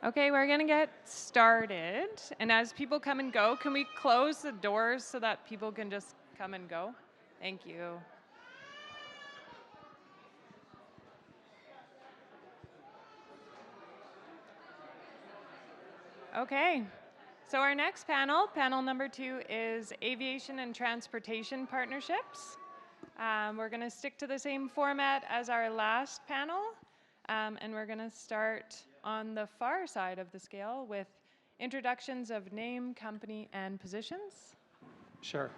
Okay, we're gonna get started. And as people come and go, can we close the doors so that people can just come and go? Thank you. Okay, so our next panel, panel number 2, is Aviation and Transportation Partnerships. We're gonna stick to the same format as our last panel, and we're gonna start on the far side of the scale with introductions of name, company, and positions. Sure.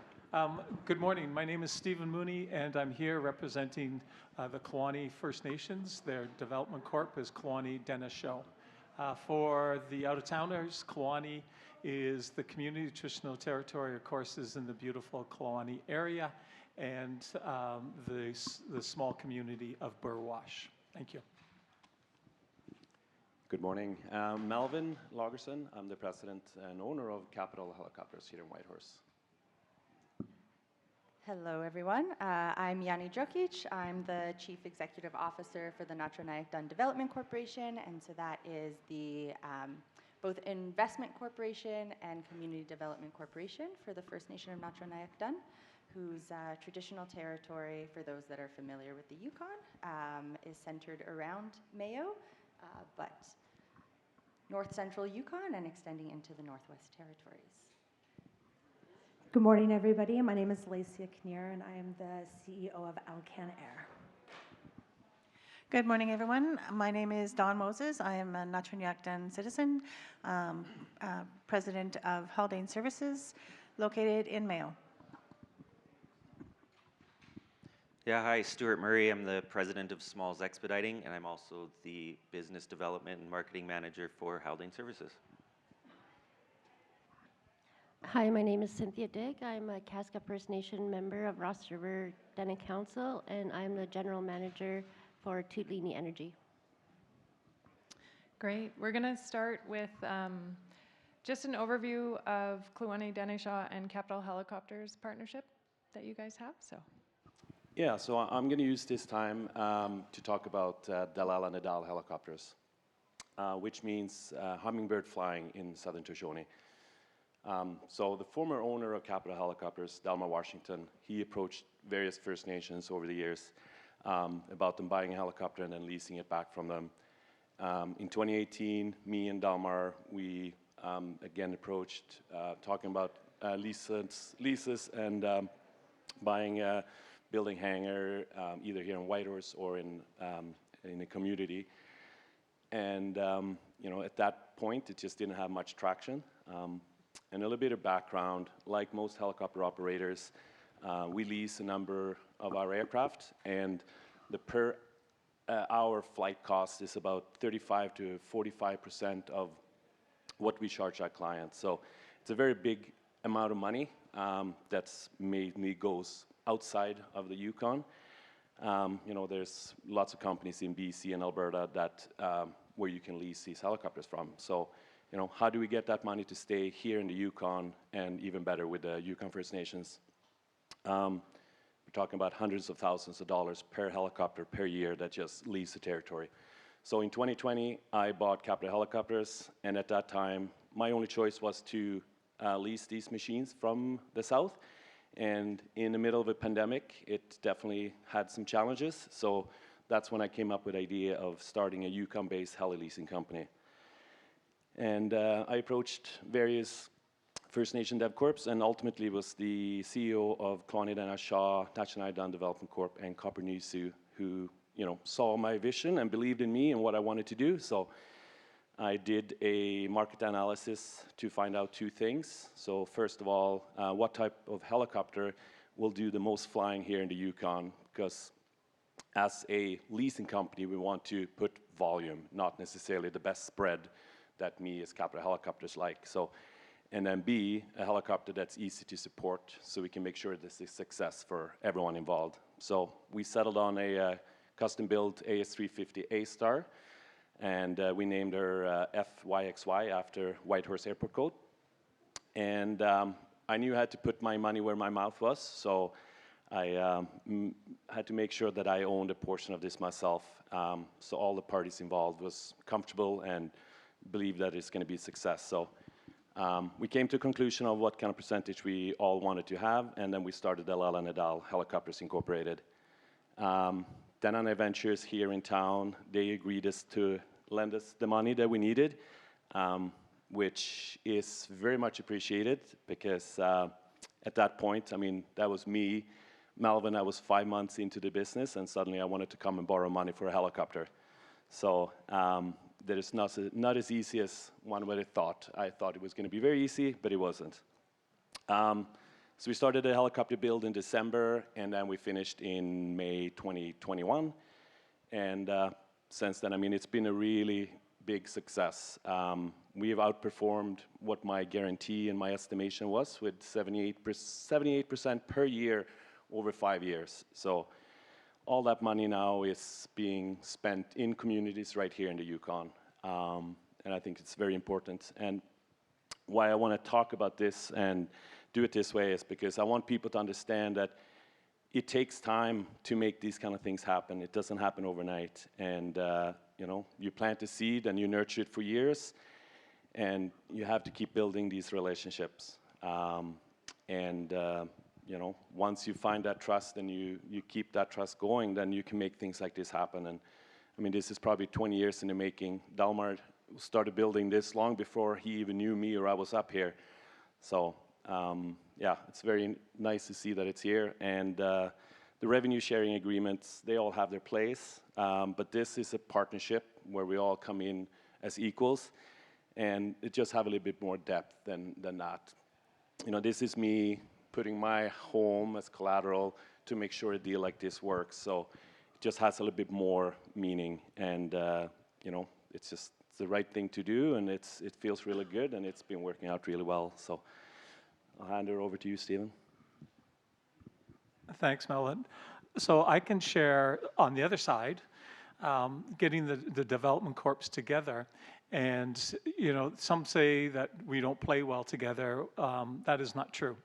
Good morning. My name is Stephen Mooney, and I'm here representing the Kluane First Nations. Their development corp is Kluane Denishaw. For the out-of-towners, Kluane is the community traditional territory, of course, is in the beautiful Kluane area, and the small community of Burwash. Thank you. Good morning. Melvin Lagerson. I'm the president and owner of Capital Helicopters here in Whitehorse. Hello, everyone. I'm Yanni Jokic. I'm the Chief Executive Officer for the Natranayak Development Corporation, and so that is the both investment corporation and community development corporation for the First Nation of Natranayak, whose traditional territory, for those that are familiar with the Yukon, is centered around Mayo, but north central Yukon and extending into the Northwest Territories. Good morning, everybody. My name is Lacey Kinnear, and I am the CEO of Alcan Air. Good morning, everyone. My name is Dawn Moses. I am a Natranayak citizen, president of Haldane Services, located in Mayo. Yeah, hi, Stuart Murray. I'm the president of Smalls Expediting, and I'm also the business development and marketing manager for Haldane Services. Hi, my name is Cynthia Digg. I'm a Casca First Nation member of Ross River Denning Council, and I'm the general manager for Tutlini Energy. Great. We're going to start with just an overview of Kluane Denishaw and Capital Helicopters partnership that you guys have. Yeah, so I'm going to use this time to talk about Dalala Nadal helicopters, which means hummingbird flying in southern Shoshone. So the former owner of Capital Helicopters, Delmar Washington, he approached various First Nations over the years about them buying a helicopter and then leasing it back from them. In 2018, me and Delmar, we again approached talking about leases and buying a building hangar either here in Whitehorse or in a community. And you know, at that point, it just didn't have much traction. And a little bit of background, like most helicopter operators, we lease a number of our aircraft, and the per hour flight cost is about 35 to 45% of what we charge our clients. So it's a very big amount of money that's mainly goes outside of the Yukon. You know, there's lots of companies in BC and Alberta that where you can lease these helicopters from. So, you know, how do we get that money to stay here in the Yukon and even better with the Yukon First Nations? We're talking about hundreds of thousands of dollars per helicopter per year that just leaves the territory. So in 2020, I bought Capital Helicopters, and at that time, my only choice was to lease these machines from the south. And in the middle of a pandemic, it definitely had some challenges. So that's when I came up with the idea of starting a Yukon-based heli leasing company. And I approached various First Nation Dev Corps, and ultimately was the CEO of Kluane Denishaw, Natranayak Development Corp, and Copper Nisu, who, you know, saw my vision and believed in me and what I wanted to do. So I did a market analysis to find out two things. So first of all, what type of helicopter will do the most flying here in the Yukon? Because as a leasing company, we want to put volume, not necessarily the best spread that me as Capital Helicopters like. So, and then B, a helicopter that's easy to support so we can make sure this is a success for everyone involved. So we settled on a custom-built AS350 A-Star, and we named her FYXY after Whitehorse Airport Code. And I knew I had to put my money where my mouth was, so I had to make sure that I owned a portion of this myself, so all the parties involved was comfortable and believe that it's going to be a success. So we came to a conclusion of what kind of percentage we all wanted to have, and then we started Dalal and Nadal Helicopters Incorporated. Denana Ventures here in town, they agreed to lend us the money that we needed, which is very much appreciated because at that point, I mean, that was me, Melvin, I was 5 months into the business, and suddenly I wanted to come and borrow money for a helicopter. So that is not as easy as one would have thought. I thought it was going to be very easy, but it wasn't. So we started the helicopter build in December, and then we finished in May 2021. And since then, I mean, it's been a really big success. We have outperformed what my guarantee and my estimation was with 78% per year over 5 years. So all that money now is being spent in communities right here in the Yukon. And I think it's very important. And why I want to talk about this and do it this way is because I want people to understand that it takes time to make these kind of things happen. It doesn't happen overnight. And you know, you plant a seed and you nurture it for years, and you have to keep building these relationships. You know, once you find that trust and you keep that trust going, then you can make things like this happen. And I mean, this is probably 20 years in the making. Dalmar started building this long before he even knew me or I was up here. So yeah, it's very nice to see that it's here. And the revenue sharing agreements, they all have their place. But this is a partnership where we all come in as equals. And it just have a little bit more depth than that. You know, this is me putting my home as collateral to make sure a deal like this works. So it just has a little bit more meaning. And, you know, it's just the right thing to do. And it feels really good. And it's been working out really well. So I'll hand it over to you, Stephen. Thanks, Melvin. So I can share on the other side, getting the development corps together. And, you know, some say that we don't play well together. That is not true.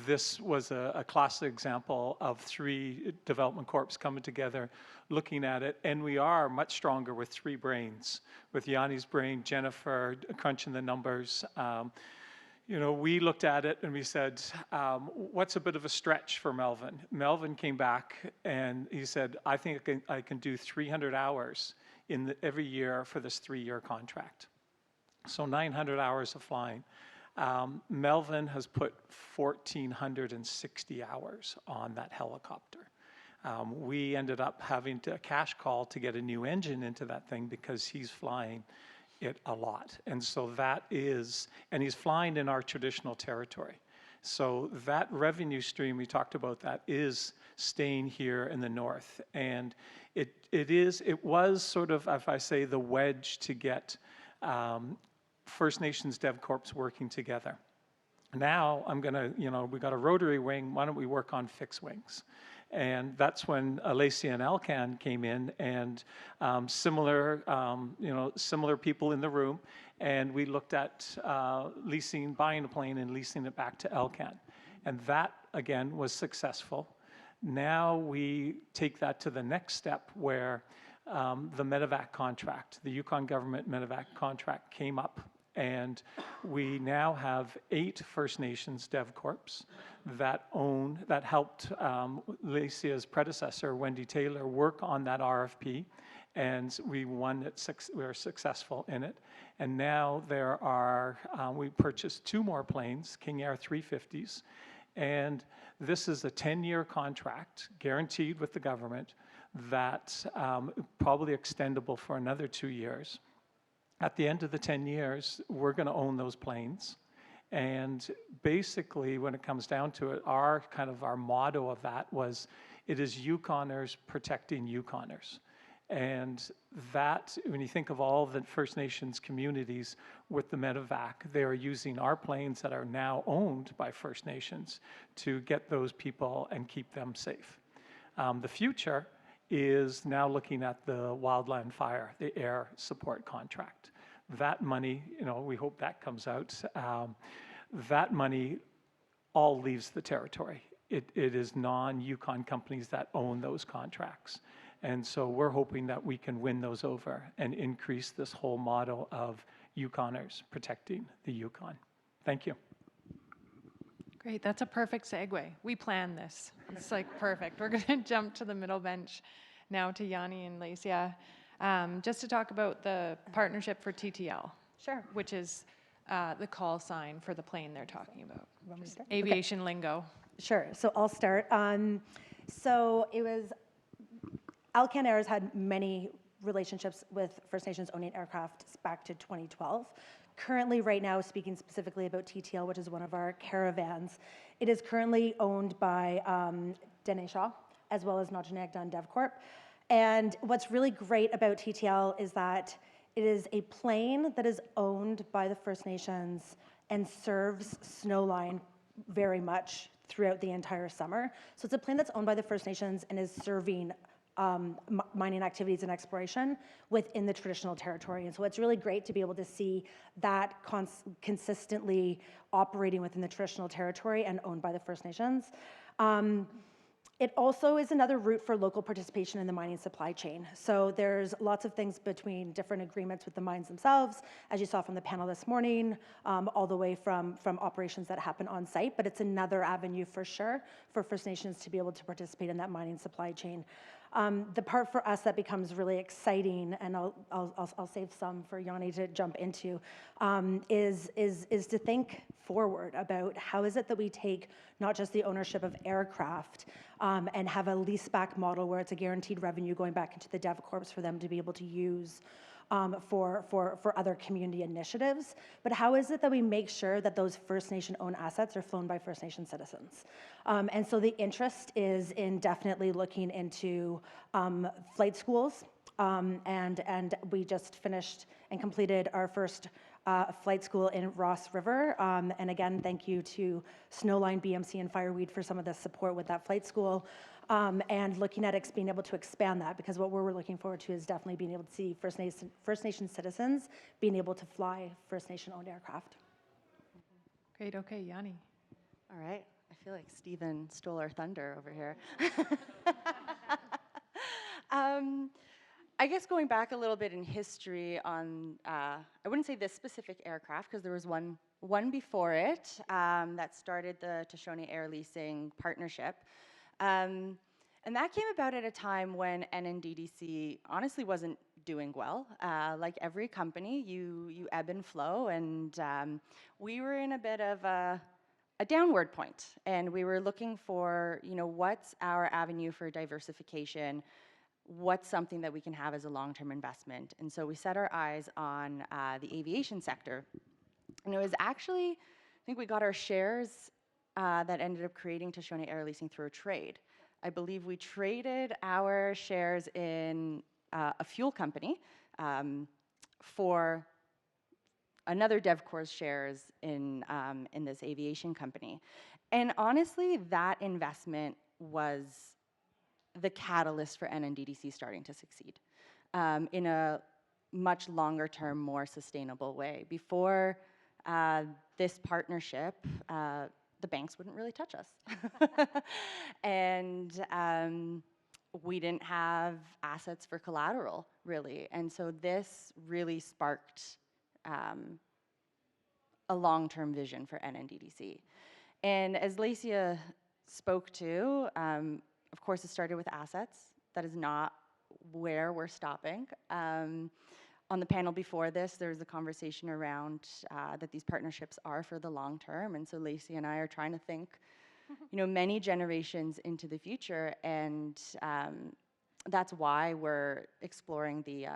This was a classic example of 3 development corps coming together, looking at it, and we are much stronger with 3 brains. With Yanni's brain, Jennifer crunching the numbers. You know, we looked at it and we said, what's a bit of a stretch for Melvin? Melvin came back and he said, I think I can do 300 hours every year for this 3-year contract. So 900 hours of flying. Melvin has put 1,460 hours on that helicopter. We ended up having a cash call to get a new engine into that thing because he's flying it a lot. And so that is, and he's flying in our traditional territory. So that revenue stream, we talked about that, is staying here in the north. And it was sort of, if I say, the wedge to get First Nations DevCorps working together. Now I'm gonna, you know, we got a rotary wing, why don't we work on fixed wings? And that's when Alacia and Alcan came in, and similar people in the room, and we looked at buying a plane and leasing it back to Alcan. And that, again, was successful. Now we take that to the next step where the medevac contract, the Yukon government medevac contract came up, and we now have 8 First Nations DevCorps that helped Lacia's predecessor, Wendy Taylor, work on that RFP, and we won it. We were successful in it, and now there are we purchased 2 more planes, King Air 350s, and this is a 10-year contract guaranteed with the government that probably extendable for another 2 years. At the end of the 10 years, we're going to own those planes. And basically, when it comes down to it, our motto of that was, it is Yukoners protecting Yukoners. And that, when you think of all the First Nations communities with the medevac, they are using our planes that are now owned by First Nations to get those people and keep them safe. The future is now looking at the wildland fire, the air support contract. That money, you know, we hope that comes out. That money all leaves the territory. It is non-Yukon companies that own those contracts. And so we're hoping that we can win those over and increase this whole model of Yukoners protecting the Yukon. Thank you. Great, that's a perfect segue. We planned this. It's like perfect. We're going to jump to the middle bench now to Yanni and Lacia, just to talk about the partnership for TTL. Sure. Which is the call sign for the plane they're talking about. You want me to start? Aviation lingo. Sure. So I'll start. So it was Alcan Air has had many relationships with First Nations owning aircraft back to 2012. Currently, right now, speaking specifically about TTL, which is one of our caravans, it is currently owned by Dene Shaw, as well as Nochinayak Dun DevCorp. And what's really great about TTL is that it is a plane that is owned by the First Nations and serves Snowline very much throughout the entire summer. So it's a plane that's owned by the First Nations and is serving mining activities and exploration within the traditional territory. And so it's really great to be able to see that consistently operating within the traditional territory and owned by the First Nations. It also is another route for local participation in the mining supply chain. So there's lots of things between different agreements with the mines themselves, as you saw from the panel this morning, all the way from operations that happen on site, but it's another avenue for sure for First Nations to be able to participate in that mining supply chain. The part for us that becomes really exciting, and I'll save some for Yanni to jump into, is to think forward about how is it that we take not just the ownership of aircraft and have a leaseback model where it's a guaranteed revenue going back into the DevCorps for them to be able to use for other community initiatives, but how is it that we make sure that those First Nation-owned assets are flown by First Nation citizens? And so the interest is in definitely looking into flight schools, and we just finished and completed our first flight school in Ross River. And again, thank you to Snowline, BMC, and Fireweed for some of the support with that flight school. And looking at being able to expand that, because what we're looking forward to is definitely being able to see First Nation citizens being able to fly First Nation-owned aircraft. Great, okay, Yanni. All right. I feel like Stephen stole our thunder over here. I guess going back a little bit in history on, I wouldn't say this specific aircraft, because there was one before it that started the Shoshone Air Leasing partnership. And that came about at a time when NNDDC honestly wasn't doing well. Like every company, you ebb and flow, and we were in a bit of a downward point, and we were looking for, what's our avenue for diversification, what's something that we can have as a long-term investment. And so we set our eyes on the aviation sector. And it was actually, I think we got our shares that ended up creating Shoshone Air Leasing through a trade. I believe we traded our shares in a fuel company for another DevCorps shares in this aviation company. And honestly, that investment was the catalyst for NNDDC starting to succeed in a much longer term, more sustainable way. Before this partnership, the banks wouldn't really touch us. And we didn't have assets for collateral, really. And so this really sparked a long-term vision for NNDDC. And as Lacia spoke to, of course, it started with assets. That is not where we're stopping. On the panel before this, there was a conversation around that these partnerships are for the long term. And so Lacia and I are trying to think, many generations into the future. And that's why we're exploring the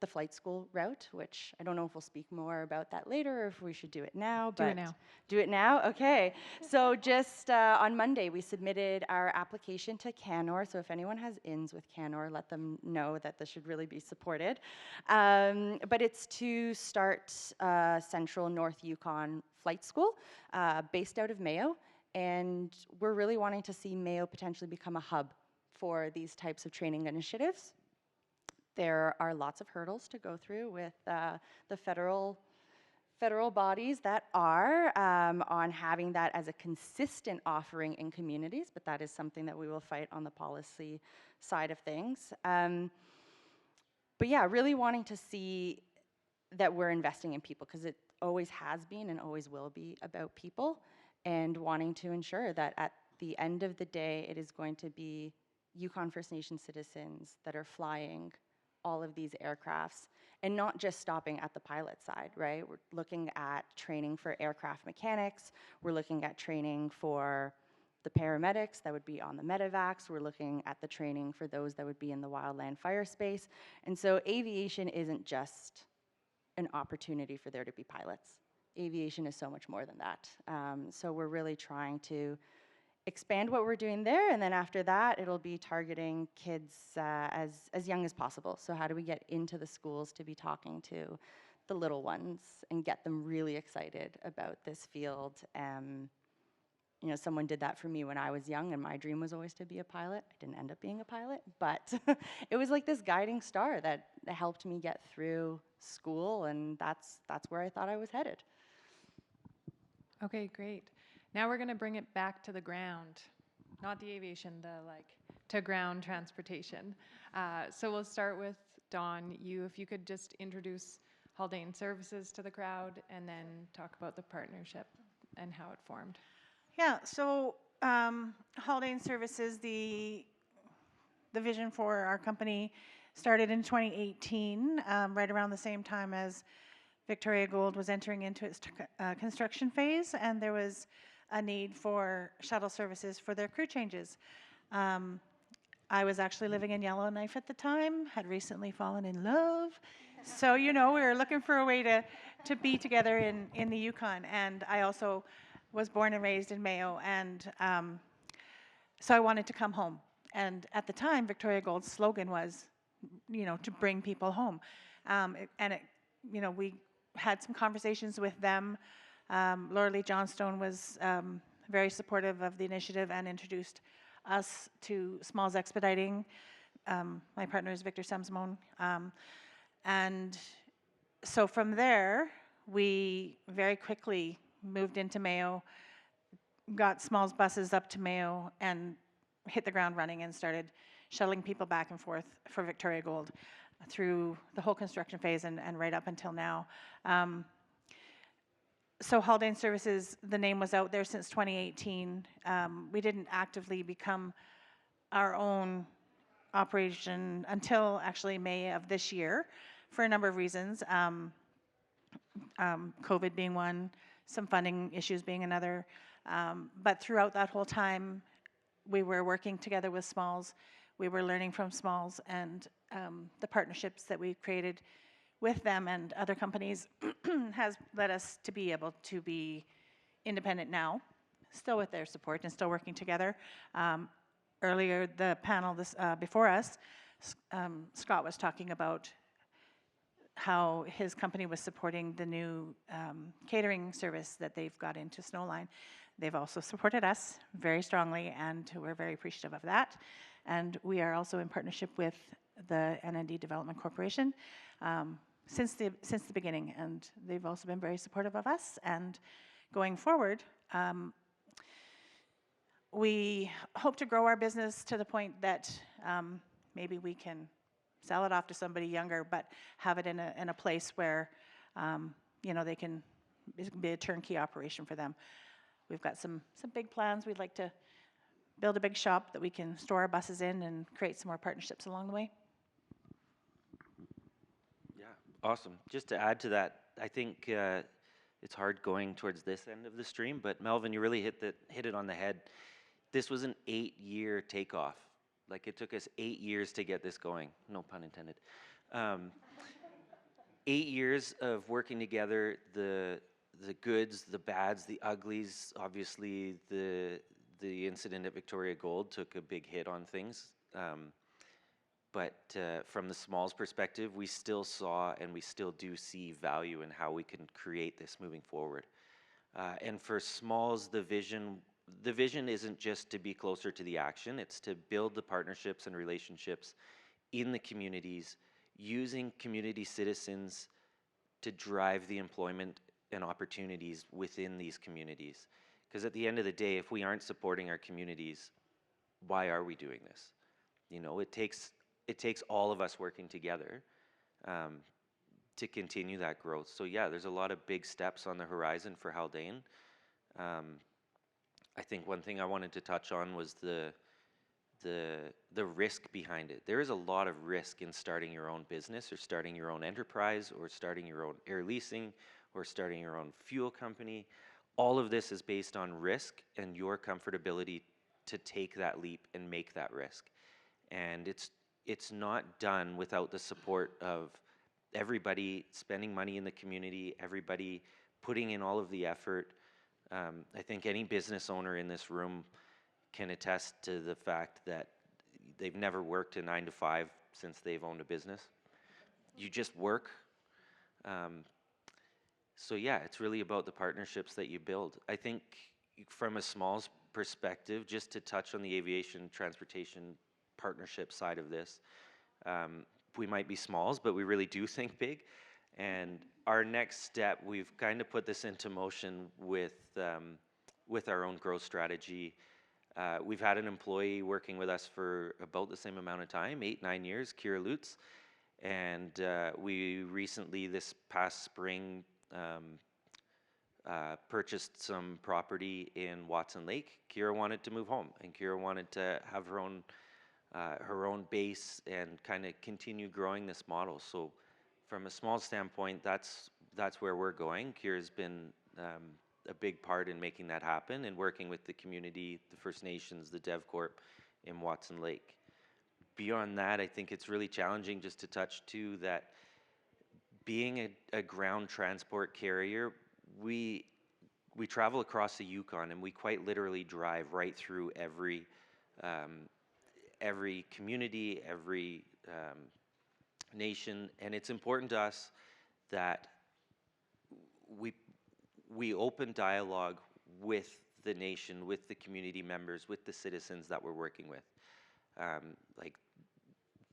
flight school route, which I don't know if we'll speak more about that later or if we should do it now. Do it now. Do it now? Okay. So just on Monday, we submitted our application to Canor. So if anyone has ins with Canor, let them know that this should really be supported. But it's to start Central North Yukon Flight School based out of Mayo. And we're really wanting to see Mayo potentially become a hub for these types of training initiatives. There are lots of hurdles to go through with the federal federal bodies that are on having that as a consistent offering in communities, but that is something that we will fight on the policy side of things. But yeah, really wanting to see that we're investing in people, because it always has been and always will be about people, and wanting to ensure that at the end of the day, it is going to be Yukon First Nation citizens that are flying all of these aircrafts, and not just stopping at the pilot side, right? We're looking at training for aircraft mechanics, we're looking at training for the paramedics that would be on the medevacs, we're looking at the training for those that would be in the wildland fire space. And so aviation isn't just an opportunity for there to be pilots. Aviation is so much more than that. So we're really trying to expand what we're doing there, and then after that, it'll be targeting kids as young as possible. So how do we get into the schools to be talking to the little ones and get them really excited about this field? You know, someone did that for me when I was young, and my dream was always to be a pilot. I didn't end up being a pilot, but it was like this guiding star that helped me get through school, and that's where I thought I was headed. Okay, great. Now we're going to bring it back to the ground, not the aviation, the to ground transportation. So we'll start with Dawn. If you could just introduce Haldane Services to the crowd, and then talk about the partnership and how it formed. Yeah, so Haldane Services, the vision for our company started in 2018, right around the same time as Victoria Gold was entering into its construction phase, and there was a need for shuttle services for their crew changes. I was actually living in Yellowknife at the time, had recently fallen in love. So, you know, we were looking for a way to be together in the Yukon. And I also was born and raised in Mayo, and so I wanted to come home. And at the time, Victoria Gold's slogan was, you know, to bring people home. You know, we had some conversations with them. Laura Lee Johnstone was very supportive of the initiative and introduced us to Smalls Expediting. My partner is Victor Semsmone. And so from there, we very quickly moved into Mayo, got Smalls buses up to Mayo, and hit the ground running and started shuttling people back and forth for Victoria Gold through the whole construction phase and right up until now. So Haldane Services, the name was out there since 2018. We didn't actively become our own operation until actually May of this year for a number of reasons. COVID being one, some funding issues being another. But throughout that whole time, we were working together with Smalls. We were learning from Smalls, and the partnerships that we've created with them and other companies has led us to be able to be independent now, still with their support and still working together. Earlier, the panel before us, Scott was talking about how his company was supporting the new catering service that they've got into Snowline. They've also supported us very strongly, and we're very appreciative of that. And we are also in partnership with the NND Development Corporation since the beginning, and they've also been very supportive of us. And going forward, we hope to grow our business to the point that maybe we can sell it off to somebody younger, but have it in a place where you know, it can be a turnkey operation for them. We've got some big plans. We'd like to build a big shop that we can store our buses in and create some more partnerships along the way. Yeah, awesome. Just to add to that, I think it's hard going towards this end of the stream, but Melvin, you really hit it on the head. This was an 8-year takeoff. Like, it took us 8 years to get this going. No pun intended. 8 years of working together, the goods, the bads, the uglies. Obviously, the incident at Victoria Gold took a big hit on things. But from the Smalls perspective, we still saw and we still do see value in how we can create this moving forward. And for Smalls, the vision isn't just to be closer to the action, it's to build the partnerships and relationships in the communities, using community citizens to drive the employment and opportunities within these communities. Because at the end of the day, if we aren't supporting our communities, why are we doing this? You know, it takes all of us working together to continue that growth. So yeah, there's a lot of big steps on the horizon for Haldane. I think one thing I wanted to touch on was the risk behind it. There is a lot of risk in starting your own business or starting your own enterprise or starting your own air leasing or starting your own fuel company. All of this is based on risk and your comfortability to take that leap and make that risk. And it's not done without the support of everybody spending money in the community, everybody putting in all of the effort. I think any business owner in this room can attest to the fact that they've never worked a 9 to 5 since they've owned a business. You just work. So yeah, it's really about the partnerships that you build. I think from a Smalls perspective, just to touch on the aviation transportation partnership side of this, we might be Smalls, but we really do think big. And our next step, we've kind of put this into motion with our own growth strategy. We've had an employee working with us for about the same amount of time, 8-9 years, Kira Lutz. And we recently, this past spring, purchased some property in Watson Lake. Kira wanted to move home, and Kira wanted to have her own base and kind of continue growing this model. So from a small standpoint, that's where we're going. Kira's been a big part in making that happen and working with the community, the First Nations, the DevCorp in Watson Lake. Beyond that, I think it's really challenging just to touch too that being a ground transport carrier, we travel across the Yukon and we quite literally drive right through every community, every nation, and it's important to us that we open dialogue with the nation, with the community members, with the citizens that we're working with. Like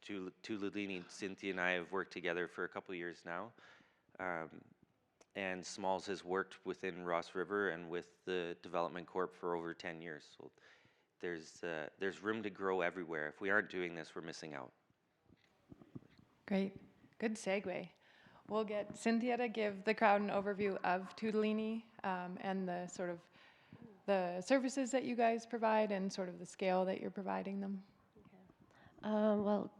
Tululini, Cynthia and I have worked together for a couple of years now, and Smalls has worked within Ross River and with the Development Corp for over 10 years. So there's room to grow everywhere. If we aren't doing this, we're missing out. Great. Good segue. We'll get Cynthia to give the crowd an overview of Tululini and the sort of the services that you guys provide and sort of the scale that you're providing them. Well,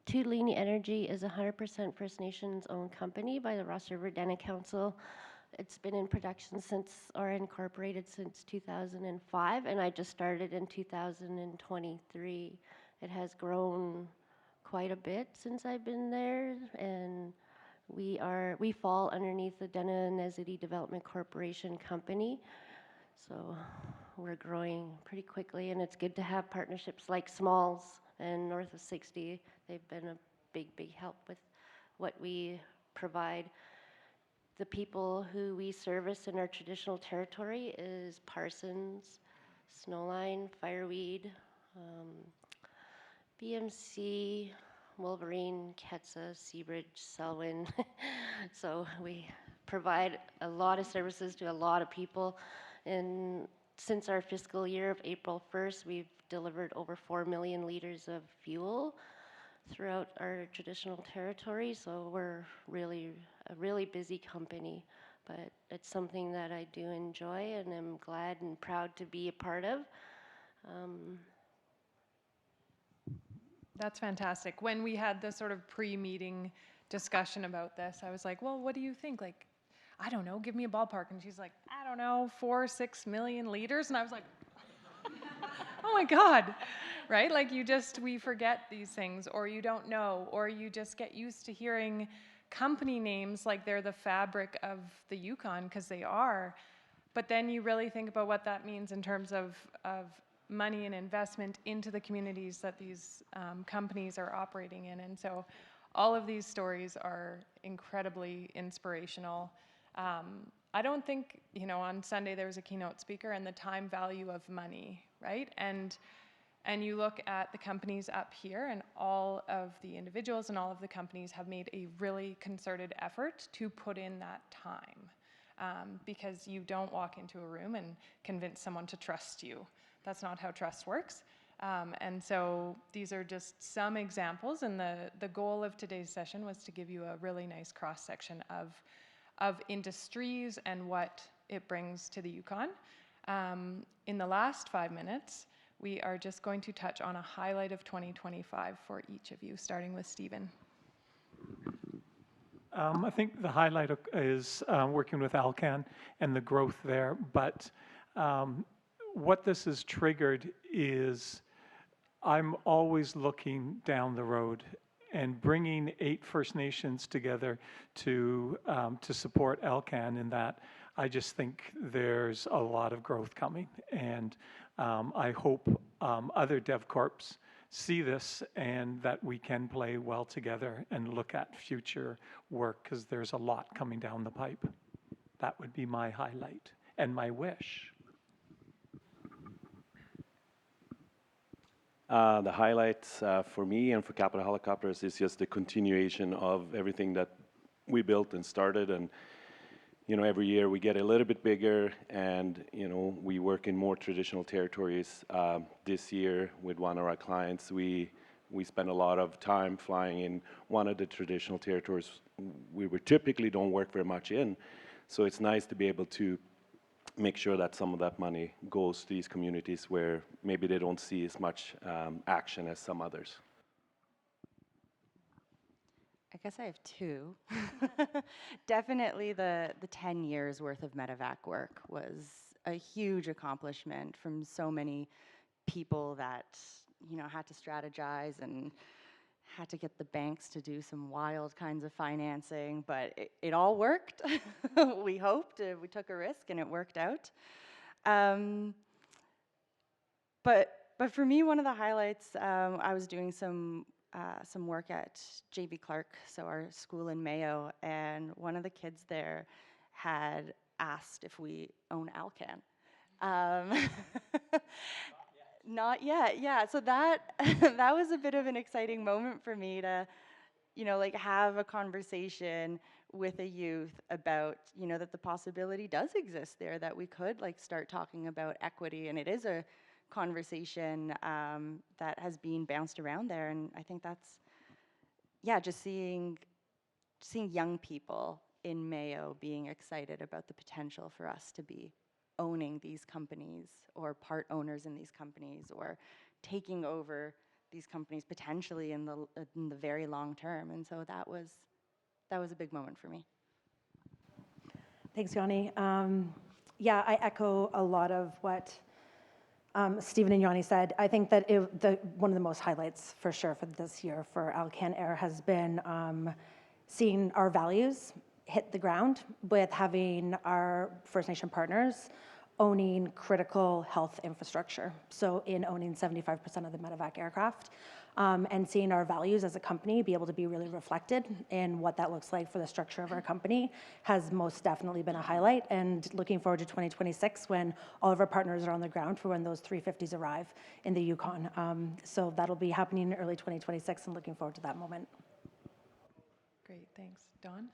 Tululini Energy is a 100% First Nations owned company by the Ross River Dene Council. It's been in production or incorporated since 2005, and I just started in 2023. It has grown quite a bit since I've been there, and we fall underneath the Dene Development Corporation company. So we're growing pretty quickly, and it's good to have partnerships like Smalls and North of 60. They've been a big help with what we provide. The people who we service in our traditional territory is Parsons, Snowline, Fireweed, BMC, Wolverine, Quetzal, Seabridge, Selwyn. So we provide a lot of services to a lot of people. And since our fiscal year of April 1st, we've delivered over 4 million liters of fuel throughout our traditional territory. So we're a really busy company, but it's something that I do enjoy and I'm glad and proud to be a part of. That's fantastic. When we had the sort of pre-meeting discussion about this, I was like, well, what do you think? Like, I don't know, give me a ballpark. And she's like, I don't know, 4-6 million liters. And I was like, oh my God, right? Like we forget these things, or you don't know, or you just get used to hearing company names like they're the fabric of the Yukon, because they are. But then you really think about what that means in terms of money and investment into the communities that these companies are operating in. And so all of these stories are incredibly inspirational. I don't think, on Sunday there was a keynote speaker and the time value of money, right? And you look at the companies up here, and all of the individuals and all of the companies have made a really concerted effort to put in that time. because you don't walk into a room and convince someone to trust you. That's not how trust works. And so these are just some examples, and the goal of today's session was to give you a really nice cross-section of industries and what it brings to the Yukon. In the last 5 minutes, we are just going to touch on a highlight of 2025 for each of you, starting with Stephen. I think the highlight is working with Alcan and the growth there, but what this has triggered is I'm always looking down the road, and bringing 8 First Nations together to support Alcan in that, I just think there's a lot of growth coming, and I hope other DevCorps see this and that we can play well together and look at future work, because there's a lot coming down the pipe. That would be my highlight and my wish. The highlights for me and for Capital Helicopters is just the continuation of everything that we built and started. And, you know, every year we get a little bit bigger, and, you know, we work in more traditional territories. This year with one of our clients, we spend a lot of time flying in one of the traditional territories we typically don't work very much in. So it's nice to be able to make sure that some of that money goes to these communities where maybe they don't see as much action as some others. I guess I have 2. Definitely the 10 years worth of medevac work was a huge accomplishment from so many people that, you know, had to strategize and had to get the banks to do some wild kinds of financing, but it all worked. We hoped, we took a risk, and it worked out. But for me, one of the highlights, I was doing some work at J.B. Clark, so our school in Mayo, and one of the kids there had asked if we own Alcan. Not yet, yeah. So that that was a bit of an exciting moment for me to, you know, like have a conversation with a youth about, you know, that the possibility does exist there, that we could like start talking about equity, and it is a conversation that has been bounced around there. And I think that's, yeah, just seeing young people in Mayo being excited about the potential for us to be owning these companies, or part owners in these companies, or taking over these companies potentially in the very long term. And so that was a big moment for me. Thanks, Yanni. Yeah, I echo a lot of what Stephen and Yanni said. I think that one of the most highlights for sure for this year for Alcan Air has been seeing our values hit the ground with having our First Nation partners owning critical health infrastructure. So in owning 75% of the medevac aircraft, and seeing our values as a company be able to be really reflected in what that looks like for the structure of our company has most definitely been a highlight. And looking forward to 2026 when all of our partners are on the ground for when those 350s arrive in the Yukon. So that'll be happening in early 2026, and looking forward to that moment. Great, thanks. Dawn?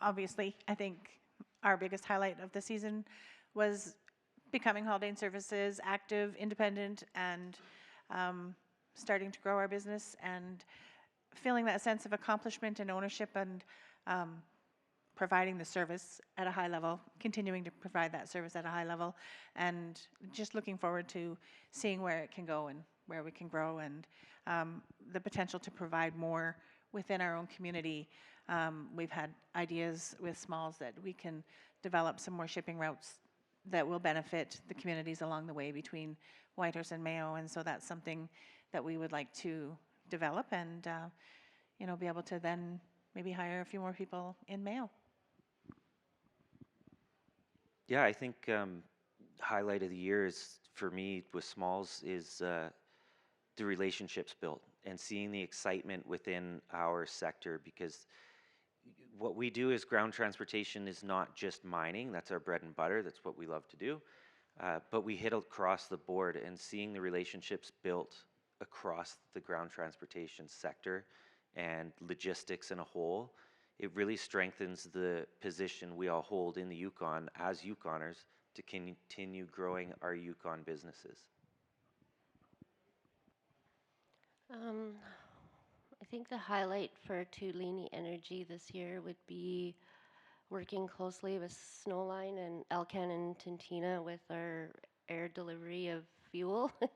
Obviously, I think our biggest highlight of the season was becoming Haldane Services active, independent, and starting to grow our business, and feeling that sense of accomplishment and ownership, and providing the service at a high level, continuing to provide that service at a high level, and just looking forward to seeing where it can go and where we can grow, and the potential to provide more within our own community. We've had ideas with Smalls that we can develop some more shipping routes that will benefit the communities along the way between Whitehorse and Mayo, and so that's something that we would like to develop, and you know, be able to then maybe hire a few more people in Mayo. Yeah, I think highlight of the year is, for me, with Smalls, is the relationships built and seeing the excitement within our sector, because what we do is ground transportation is not just mining. That's our bread and butter. That's what we love to do. But we hit across the board, and seeing the relationships built across the ground transportation sector and logistics in a whole it really strengthens the position we all hold in the Yukon as Yukoners to continue growing our Yukon businesses. I think the highlight for Tulini Energy this year would be working closely with Snowline and Alcan and Tintina with our air delivery of fuel. It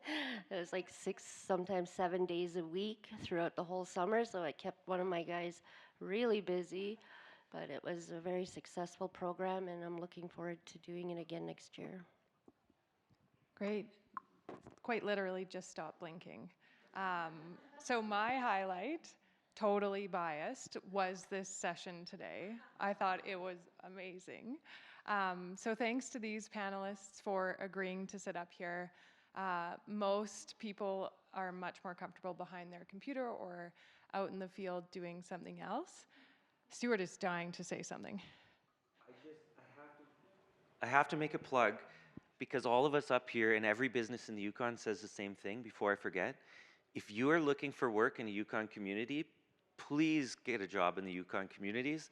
was like 6, sometimes 7 days a week throughout the whole summer, so it kept one of my guys really busy. But it was a very successful program, and I'm looking forward to doing it again next year. Great. Quite literally just stop blinking. So my highlight, totally biased, was this session today. I thought it was amazing. So thanks to these panelists for agreeing to sit up here. Most people are much more comfortable behind their computer or out in the field doing something else. Stuart is dying to say something. I have to make a plug because all of us up here and every business in the Yukon says the same thing before I forget. If you are looking for work in the Yukon community, please get a job in the Yukon communities.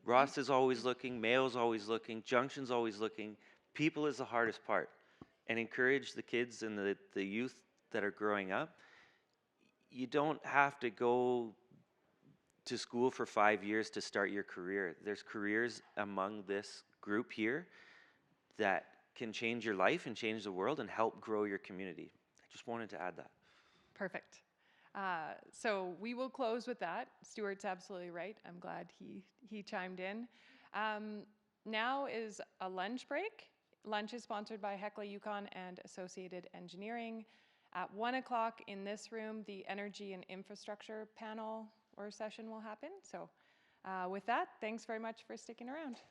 Ross is always looking, Mayo's always looking, Junction's always looking. People is the hardest part. And encourage the kids and the youth that are growing up. You don't have to go to school for 5 years to start your career. There's careers among this group here that can change your life and change the world and help grow your community. I just wanted to add that. Perfect. So we will close with that. Stuart's absolutely right. I'm glad he chimed in. Now is a lunch break. Lunch is sponsored by Hecla Yukon and Associated Engineering. At 1 o'clock in this room, the Energy and Infrastructure panel or session will happen. So with that, thanks very much for sticking around.